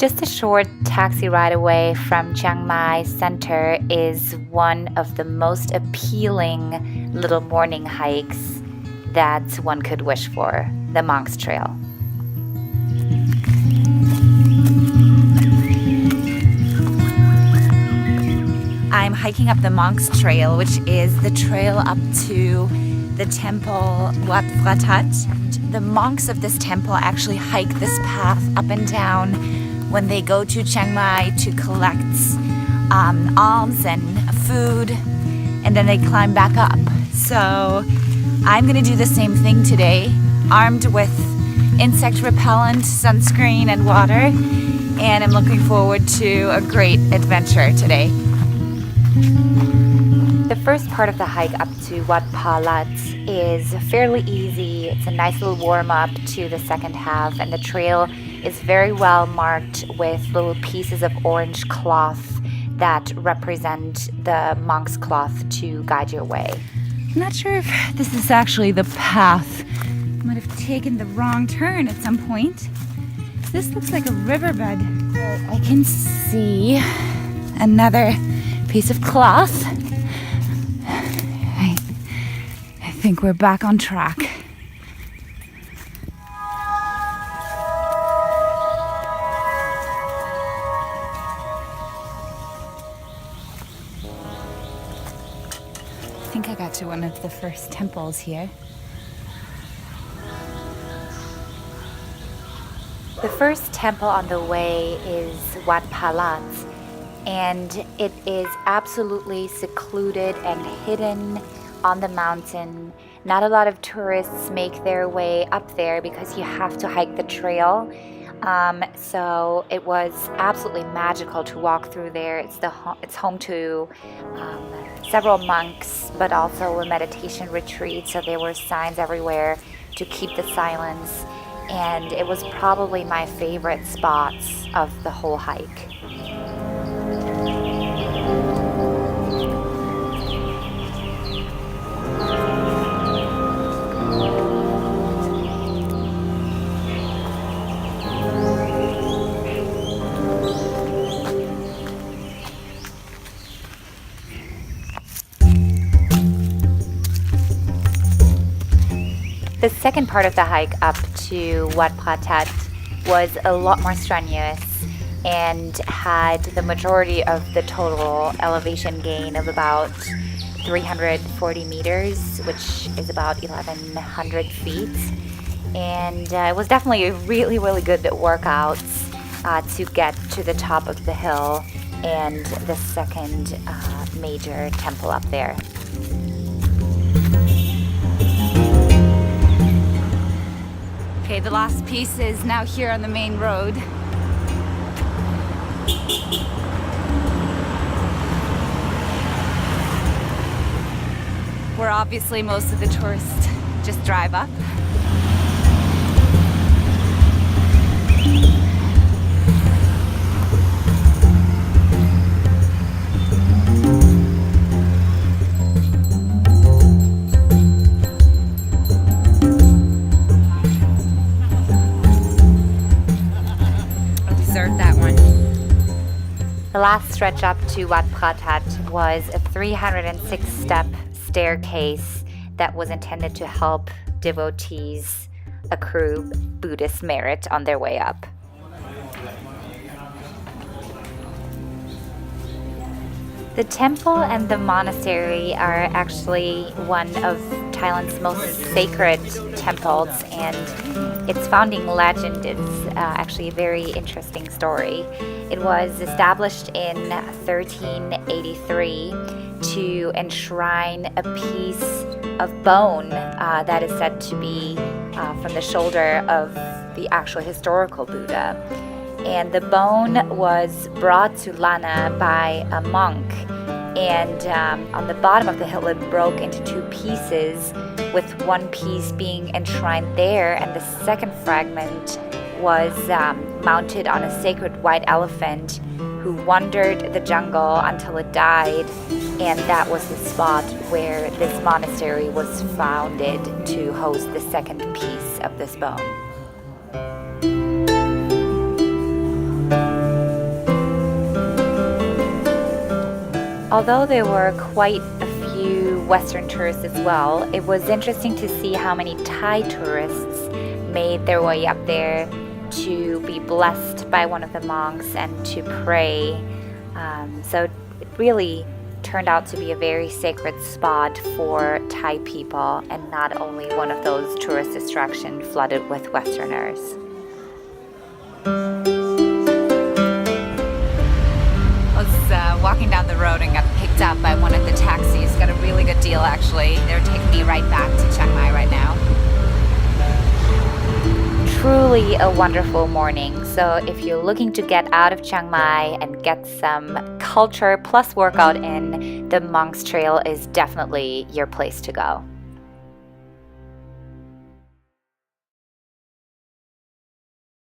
Just a short taxi ride away from Chiang Mai center is one of the most appealing little morning hikes that one could wish for, the Monk's Trail. I'm hiking up the Monk's Trail, which is the trail up to the temple Wat Phra. The monks of this temple actually hike this path up and down when they go to Chiang Mai to collect alms and food, and then they climb back up. So I'm gonna do the same thing today, armed with insect repellent, sunscreen, and water, and I'm looking forward to a great adventure today. The first part of the hike up to Wat Phra is fairly easy. It's a nice little warm-up to the second half, and the trail is very well marked with little pieces of orange cloth that represent the monk's cloth to guide your way. I'm not sure if this is actually the path. I might have taken the wrong turn at some point. This looks like a riverbed. I can see another piece of cloth. I think we're back on track. I think I got to one of the first temples here. The first temple on the way is Wat Phra, and it is absolutely secluded and hidden on the mountain. Not a lot of tourists make their way up there because you have to hike the trail. So it was absolutely magical to walk through there. It's home to several monks, but also a meditation retreat. So there were signs everywhere to keep the silence. And it was probably my favorite spots of the whole hike. The second part of the hike up to Wat Phra was a lot more strenuous and had the majority of the total elevation gain of about 340 meters, which is about 1,100 feet. And it was definitely a really, really good workout to get to the top of the hill and the second major temple up there. Okay, the last piece is now here on the main road. Where obviously most of the tourists just drive up. The last stretch up to Wat Phra was a 306-step staircase that was intended to help devotees accrue Buddhist merit on their way up. The temple and the monastery are actually one of Thailand's most sacred temples, and its founding legend is actually a very interesting story. It was established in 1383 to enshrine a piece of bone that is said to be from the shoulder of the actual historical Buddha. And the bone was brought to Lana by a monk, and on the bottom of the hill it broke into two pieces, with one piece being enshrined there, and the second fragment was mounted on a sacred white elephant who wandered the jungle until it died, and that was the spot where this monastery was founded to host the second piece of this bone. Although there were quite a few Western tourists as well, it was interesting to see how many Thai tourists made their way up there to be blessed by one of the monks and to pray. So it really turned out to be a very sacred spot for Thai people and not only one of those tourist attractions flooded with Westerners. I was walking down the road and got picked up by one of the taxis. Got a really good deal actually. They're taking me right back to Chiang Mai right now. Truly a wonderful morning. So if you're looking to get out of Chiang Mai and get some culture plus workout in, the Monks Trail is definitely your place to go.